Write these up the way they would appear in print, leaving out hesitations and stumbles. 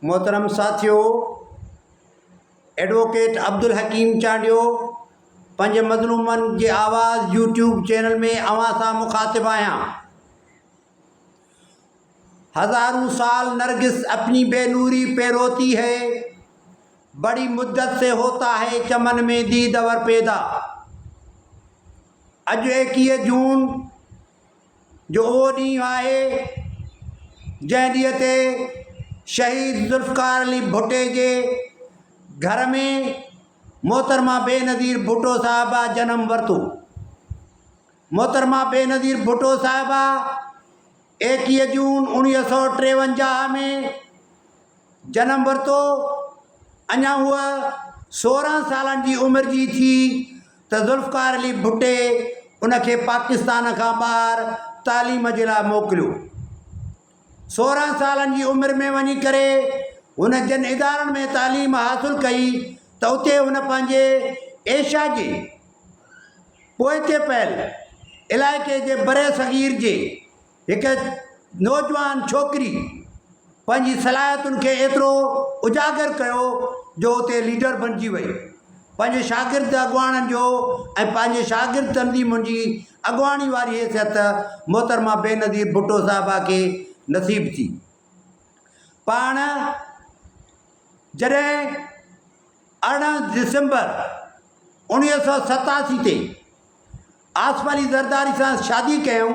मोहतरम साथियों, एडवोकेट अब्दुल हकीम चांडियो पंज मज़लूमन की आवाज़ यूट्यूब चैनल में अवां सां मुखातिब आहियां। हज़ारों साल नरगिस अपनी बेनूरी पे रोती है, बड़ी मुद्दत से होता है चमन में दीदवर पैदा। अज 21 जून जो वो ॾींहुं आहे जंहिं ॾींहं ते शहीद ज़ुल्फ़िकार अली भुट्टे जे घर में मोहतरमा बेनज़ीर भुट्टो साहिबा जनम वरितो। मोहतरमा बेनज़ीर भुट्टो साहिबा 21 जून 1953 में जनम वरितो। अञा हूअ 16 सालनि जी उमिरि जी थी त ज़ुल्फ़िकार अली भुट्टे उनखे पाकिस्तान खां ॿाहिरि तालीम जे लाइ मोकिलियो। 16 सालनि जी उमिरि में वञी करे हुन जिन इदारनि में तालीम हासिलु कई त उते हुन पंहिंजे एशिया जे पोइते पयल इलाइक़े जे बरे सग़ीर जे हिकु नौजवान छोकिरी पंहिंजी सलाहियतुनि खे एतिरो उजागर कयो जो उते लीडर बणिजी वई। पंहिंजे शागिर्द अॻुवाणनि जो ऐं पंहिंजे शागिर्द तंज़ीमुनि जी अॻुवाणी वारी हैसियत मोहतरमा बेनज़ीर भुट्टो साहिबा खे नसीब थी। पाण जॾहिं 18 दिसंबर 1987 ते आसिफ़ अली ज़रदारी सां शादी कयूं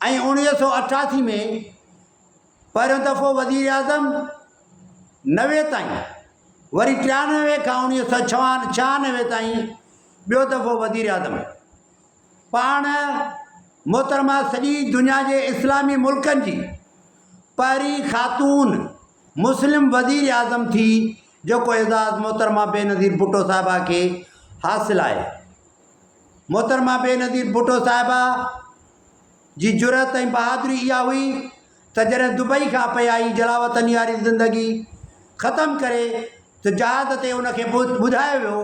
ऐं 1988 में पहिरियों दफ़ो वज़ीर आज़म 90 ताईं, वरी 93 खां 1996 ताईं ॿियो दफ़ो वज़ीर आज़म। पाण मोहतरमा सॼी दुनिया जे इस्लामी मुल्कनि जी पहिरीं ख़ातून मुस्लिम वज़ीर आज़म थी जेको एज़ाज़ मोहतरमा बेनज़ीर भुट्टो साहिबा खे हासिलु आहे। मोहतरमा बेनज़ीर भुट्टो साहिबा जी जुरत ऐं बहादुरी इहा हुई त जॾहिं दुबई खां पे आई जलावतनी वारी ज़िंदगी ख़तमु करे त जहाज़ ते उनखे ॿुधायो वियो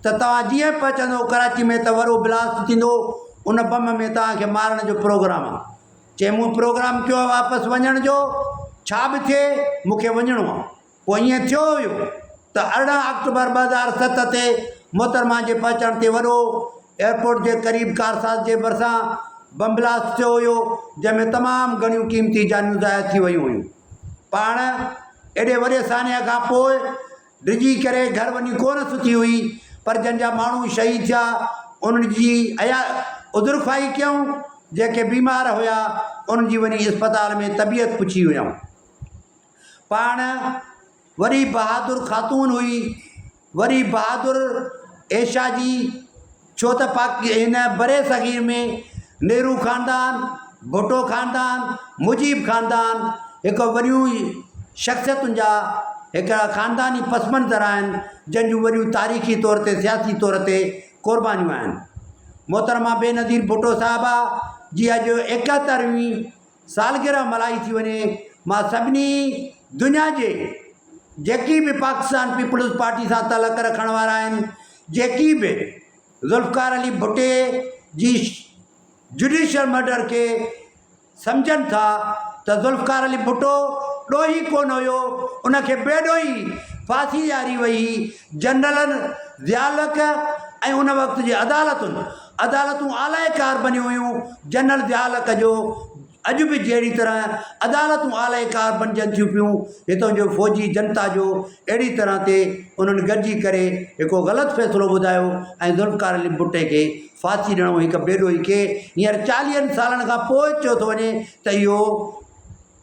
त तव्हां जीअं पहुचंदो कराची में त वॾो ब्लास्ट थींदो, उन बम में तव्हांखे मारण जो प्रोग्राम आहे। चए मूं प्रोग्राम कयो आहे वापसि वञण जो, छा बि थिए मूंखे वञिणो आहे। पोइ ईअं थियो हुयो त 18 अक्टूबर 2007 ते मोहतरमा जे पहुचण ते वॾो एयरपोर्ट जे क़रीब कारसाज़ जे भरिसां बम ब्लास्ट थियो हुयो जंहिंमें तमामु घणियूं क़ीमती जानियूं ज़ाया थी वियूं हुयूं। पाण एॾे वॾे सान्य खां पोइ डिॼी करे घर वञी कोन सुठी हुई, पर जंहिंजा माण्हू शहीद थिया उन्हनि जी उज़ुरख़्वाही कयूं। जेके बीमार हुया उन्हनि जी वञी इस्पताल में तबियत पुछी हुयूं। पाण वरी बहादुर ख़ातून हुई, वरी बहादुर एशिया जी, छो त हिन बरे सग़ीर में नेहरू ख़ानदान, भुट्टो ख़ानदान, मुजीब ख़ानदान हिकु वॾियूं शख़्सियतुनि जा हिकिड़ा ख़ानदानी पस मंज़र आहिनि जंहिंजूं वॾियूं तारीख़ी तौर ते सियासी तौर ते क़ुर्बानियूं आहिनि। मोहतरमा बेनज़ीर भुट्टो साहिबा जी अॼु 71वीं सालगिरह मल्हाई थी वञे। मां सभिनी दुनिया जे जेकी बि पाकिस्तान पीपल्स पार्टी सां तलक रखण वारा आहिनि, जेकी बि ज़ुल्फ़िकार अली भुट्टे जी जुडिशियल मर्डर के सम्झनि था त ज़ुल्फ़िकार अली भुट्टो ॾोही कोन हुयो, उनखे बेॾोही फांसी ॾियारी वई। जनरल ज़ियाउल ऐं उन वक़्त जी अदालतूं आलाइकार बनियूं हुयूं। जनरल ज़ियाउल जो अॼु बि जहिड़ी तरह अदालतूं आलाइकार बणिजनि थियूं पियूं, हितां जो फ़ौजी जनता जो अहिड़ी तरह ते उन्हनि गॾिजी करे हिकिड़ो ग़लति फ़ैसिलो ॿुधायो ऐं ज़ुल्फ़िकार अली भुट्टे खे फांसी ॾियणो हिकु बेॾोही खे हींअर 40 सालनि खां पोइ चयो थो वञे त इहो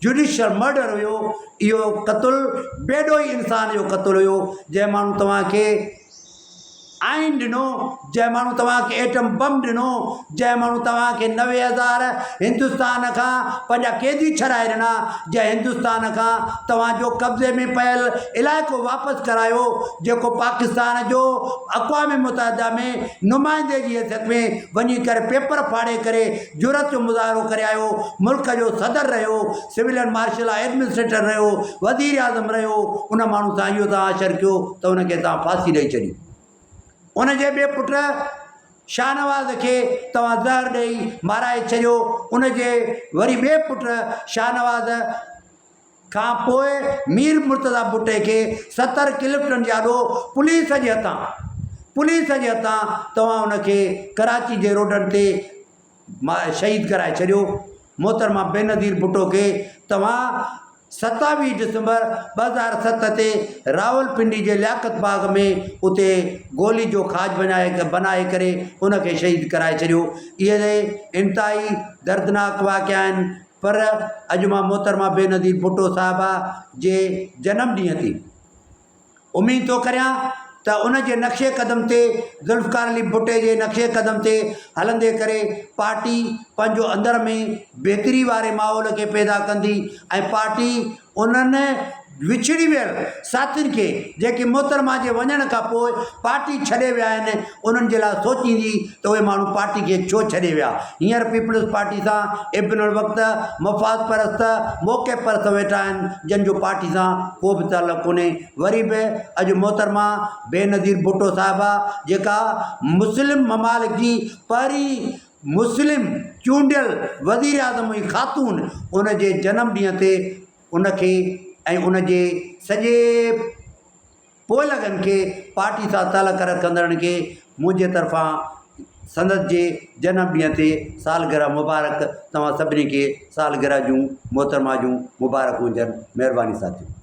जुडिशियल मर्डर हुयो, इहो क़तलु बेॾोही इंसान जो क़तलु हुयो। जंहिं माण्हू तव्हांखे आइन ॾिनो, जंहिं माण्हू तव्हांखे एटम बम ॾिनो, जंहिं माण्हू तव्हांखे 90,000 हिंदुस्तान खां पंहिंजा क़ैदी छॾाए ॾिना, जंहिं हिंदुस्तान खां तव्हांजो कब्ज़े में पयल इलाइक़ो वापसि करायो, जेको पाकिस्तान जो अक़वाम मुतहदा में नुमाइंदे जी हैसियत में वञी करे पेपर फाड़े करे जुरत जो मुज़ाहिरो करे आयो, मुल्क जो सदर रहियो, सिविलियन मार्शल एडमिनिस्ट्रेटर रहियो, वज़ीर आज़म रहियो, उन माण्हू सां इहो तव्हां असरु कयो त उनखे तव्हां फांसी ॾेई छॾी। उनजे ॿिए पुट शाहनवाज़ खे तव्हां ज़हर ॾेई माराए छॾियो। उनजे वरी ॿिए पुट शाहनवाज़ खां पोइ मीर मुर्तज़ा भुट्टे खे 70 क्लिफ्टन जाॾो पुलिस जे हथां तव्हां उनखे कराची जे रोडनि ते शहीद कराए छॾियो। मोहतरमा बेनज़ीर भुट्टो खे तव्हां 27 डिसंबर 2007 ते रावलपिंडी जे लियाकत बाग में उते गोली जो खाज बनाए करे उनखे शहीद कराए छॾियो। इहे इंतिहाई दर्दनाक वाक़िया आहिनि। पर अॼु मां मोहतरमा बेनज़ीर भुट्टो साहिबा जे जनम ॾींहं ते उमेद थो करियां त उन जे नक्शे क़दम ते ज़ुल्फ़िकार अली भुट्टे जे नक्शे क़दम ते हलंदे करे पार्टी पंहिंजो अंदर में बेहतरी वारे माहौल खे पैदा कंदी ऐं पार्टी उन्हनि विछड़ी वियल साथियुनि खे जेके मोहतरमा जे वञण खां पोइ पार्टी छॾे विया आहिनि उन्हनि जे लाइ सोचींदी त उहे माण्हू पार्टी खे छो छॾे विया। हींअर पीपल्स पार्टी सां इब्नुल वक़्त मफ़ाद परस्त मौक़े परस्त वेठा आहिनि जंहिंजो पार्टी सां को बि तालुक़ु कोन्हे। वरी बि अॼु मोहतरमा बेनज़ीर भुट्टो साहिबा जेका मुस्लिम ममालिक जी पहिरीं मुस्लिम चूंडियल वज़ीर आज़म हुई ख़ातून, उन जे जनम ॾींहं ते उनखे ऐं उनजे सॼे पोलगनि खे पार्टी सां तालुक़ रखंदड़नि खे मुंहिंजे तरफ़ां संदसि जे जनम ॾींहं ते सालगिरह मुबारक। तव्हां सभिनी खे सालगिरह जूं मोहतरमा जूं मुबारक हुजनि। महिरबानी साथियो।